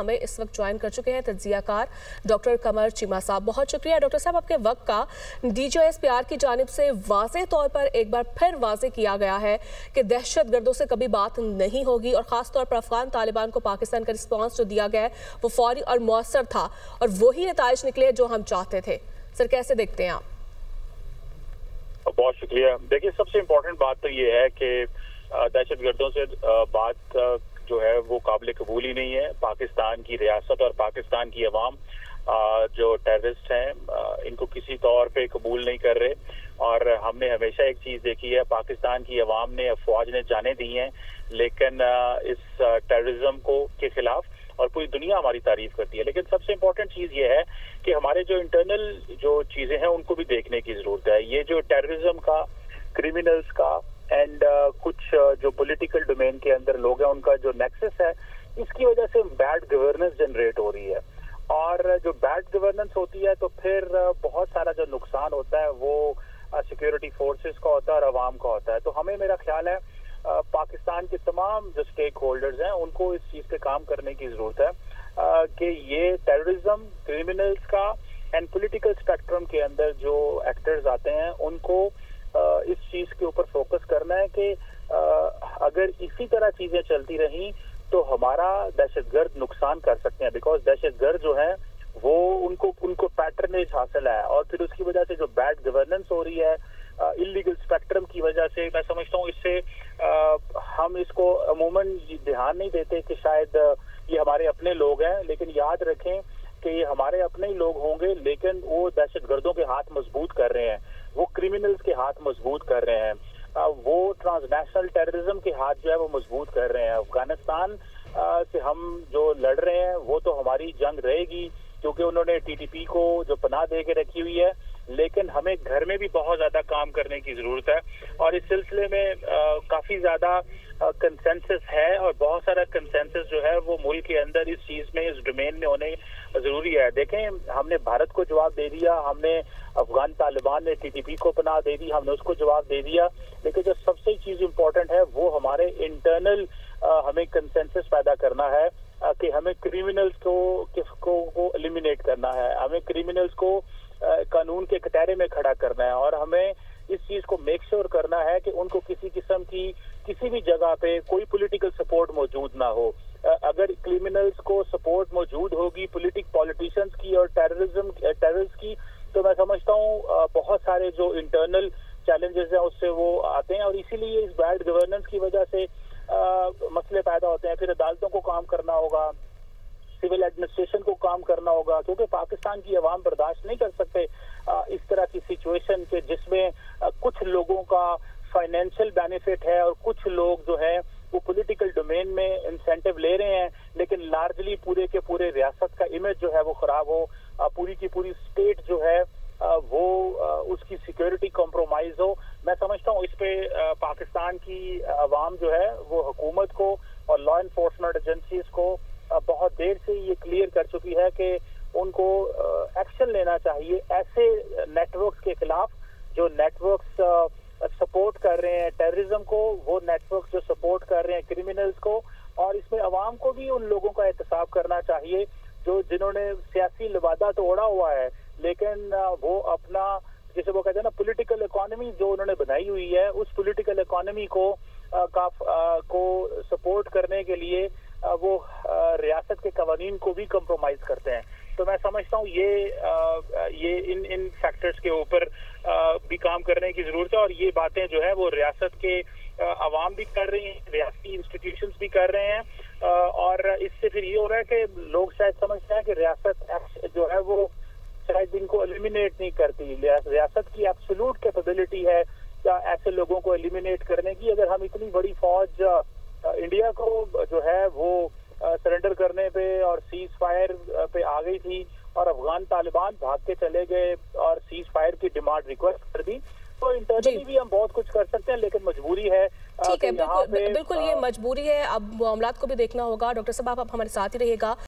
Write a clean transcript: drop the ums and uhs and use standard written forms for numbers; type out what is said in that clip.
हमें इस वक्त ज्वाइन कर चुके हैं तज्जियाकार डॉक्टर कमर चीमा साहब। बहुत शुक्रिया डॉक्टर साहब, आपके वक्त का। DGISPR की जानिब से वाज़ेह तौर पर एक बार फिर वाज़ेह किया गया है कि दहशत गर्दों से कभी बात नहीं होगी और ख़ास तौर पर अफगान तालिबान को पाकिस्तान का रिस्पॉन्स जो दिया गया है वो फौरी और मौसर था और वही नताइज निकले जो हम चाहते थे। सर, कैसे देखते हैं आप? बहुत शुक्रिया। देखिए, सबसे इम्पोर्टेंट बात तो ये है कि दहशत गर्दों से बात जो है वो काबिल कबूल ही नहीं है। पाकिस्तान की रियासत और पाकिस्तान की अवाम जो टेररिस्ट हैं इनको किसी तौर पे कबूल नहीं कर रहे। और हमने हमेशा एक चीज़ देखी है, पाकिस्तान की अवाम ने, अफवाज ने जाने दी हैं, लेकिन इस टेररिज्म को के खिलाफ और पूरी दुनिया हमारी तारीफ करती है। लेकिन सबसे इम्पोर्टेंट चीज़ ये है कि हमारे जो इंटरनल जो चीज़ें हैं उनको भी देखने की ज़रूरत है। ये जो टेररिज्म का, क्रिमिनल्स का एंड कुछ जो पॉलिटिकल डोमेन के अंदर लोग हैं उनका जो नेक्सस है, इसकी वजह से बैड गवर्नेंस जनरेट हो रही है। और जो बैड गवर्नेंस होती है तो फिर बहुत सारा जो नुकसान होता है वो सिक्योरिटी फोर्सेस का होता है और अवाम का होता है। तो हमें, मेरा ख्याल है, पाकिस्तान के तमाम जो स्टेक होल्डर्स हैं उनको इस चीज़ पे काम करने की ज़रूरत है कि ये टेररिज्म, क्रिमिनल्स का एंड पॉलिटिकल स्पेक्ट्रम के अंदर जो एक्टर्स आते हैं उनको इस चीज के ऊपर फोकस करना है कि अगर इसी तरह चीजें चलती रहीं तो हमारा दहशतगर्द नुकसान कर सकते हैं। बिकॉज दहशतगर्द जो है वो उनको पैटर्नेज हासिल है और फिर उसकी वजह से जो बैड गवर्नेंस हो रही है, इलीगल स्पेक्ट्रम की वजह से, मैं समझता हूँ इससे हम इसको अमूमन ध्यान नहीं देते कि शायद ये हमारे अपने लोग हैं। लेकिन याद रखें कि ये हमारे अपने ही लोग होंगे, लेकिन वो दहशतगर्दों के हाथ मजबूत कर रहे हैं, वो क्रिमिनल्स के हाथ मजबूत कर रहे हैं, वो ट्रांसनेशनल टेररिज्म के हाथ जो है वो मजबूत कर रहे हैं। अफगानिस्तान से हम जो लड़ रहे हैं वो तो हमारी जंग रहेगी क्योंकि उन्होंने TTP को जो पनाह दे के रखी हुई है, लेकिन हमें घर में भी बहुत ज्यादा काम करने की जरूरत है। और इस सिलसिले में काफी ज्यादा कंसेंसस है और बहुत सारा कंसेंसस जो है वो मुल्क के अंदर इस चीज में, इस डोमेन में होने जरूरी है। देखें, हमने भारत को जवाब दे दिया, हमने अफगान तालिबान ने TTP को पनाह दे दी, हमने उसको जवाब दे दिया। लेकिन जो सबसे चीज इम्पोर्टेंट है वो हमारे इंटरनल हमें कंसेंसस पैदा करना है कि हमें क्रिमिनल्स को एलिमिनेट करना है, हमें क्रिमिनल्स को कानून के कटहरे में खड़ा करना है और हमें इस चीज को मेक श्योर करना है कि उनको किसी किस्म की किसी भी जगह पे कोई पॉलिटिकल सपोर्ट मौजूद ना हो। अगर क्रिमिनल्स को सपोर्ट मौजूद होगी पॉलिटिशियंस की और टेररिस्ट की, तो मैं समझता हूँ बहुत सारे जो इंटरनल चैलेंजेस हैं उससे वो आते हैं और इसीलिए इस बैड गवर्नेंस की वजह से मसले पैदा होते हैं। फिर अदालतों को काम करना होगा, सिविल एडमिनिस्ट्रेशन को काम करना होगा, क्योंकि पाकिस्तान की अवाम बर्दाश्त नहीं कर सकते इस तरह की सिचुएशन के जिसमें कुछ लोगों का फाइनेंशियल बेनिफिट है और कुछ लोग जो है वो पॉलिटिकल डोमेन में इंसेंटिव ले रहे हैं, लेकिन लार्जली पूरे के पूरे रियासत का इमेज जो है वो खराब हो, पूरी की पूरी स्टेट जो है वो उसकी सिक्योरिटी कॉम्प्रोमाइज हो। मैं समझता हूँ इस पे पाकिस्तान की अवाम जो है वो हुकूमत को और लॉ एनफोर्समेंट एजेंसीज को बहुत देर से ये क्लियर कर चुकी है कि उनको एक्शन लेना चाहिए ऐसे नेटवर्क्स के खिलाफ जो नेटवर्क्स सपोर्ट कर रहे हैं टेररिज्म को, वो नेटवर्क्स जो सपोर्ट कर रहे हैं क्रिमिनल्स को। और इसमें अवाम को भी उन लोगों का एहतसाब करना चाहिए जिन्होंने सियासी लिबादा तो ओढ़ा हुआ है, लेकिन वो अपना, जैसे वो कहते हैं ना, पॉलिटिकल इकोनॉमी जो उन्होंने बनाई हुई है, उस पॉलिटिकल इकोनॉमी को सपोर्ट करने के लिए वो रियासत के कवानीन को भी कंप्रोमाइज करते हैं। तो मैं समझता हूँ ये इन फैक्टर्स के ऊपर भी काम करने की जरूरत है और ये बातें जो है वो रियासत के अवाम भी कर रही हैं, रियासती इंस्टीट्यूशंस भी कर रहे हैं। और इससे फिर ये हो रहा है कि लोग शायद समझते हैं कि रियासत जो है वो शायद इनको एलिमिनेट नहीं करती। रियासत की एब्सोल्यूट कैपेबिलिटी है ऐसे लोगों को एलिमिनेट करने की। अगर हम इतनी बड़ी फौज इंडिया को जो है वो सरेंडर करने पे और सीज फायर पे आ गई थी और अफगान तालिबान भाग के चले गए और सीज फायर की डिमांड रिक्वेस्ट कर दी, तो इंटरनली भी हम बहुत कुछ कर सकते हैं, लेकिन मजबूरी है। ठीक है, बिल्कुल ये मजबूरी है। अब मामलात को भी देखना होगा। डॉक्टर साहब, आप हमारे साथ ही रहिएगा।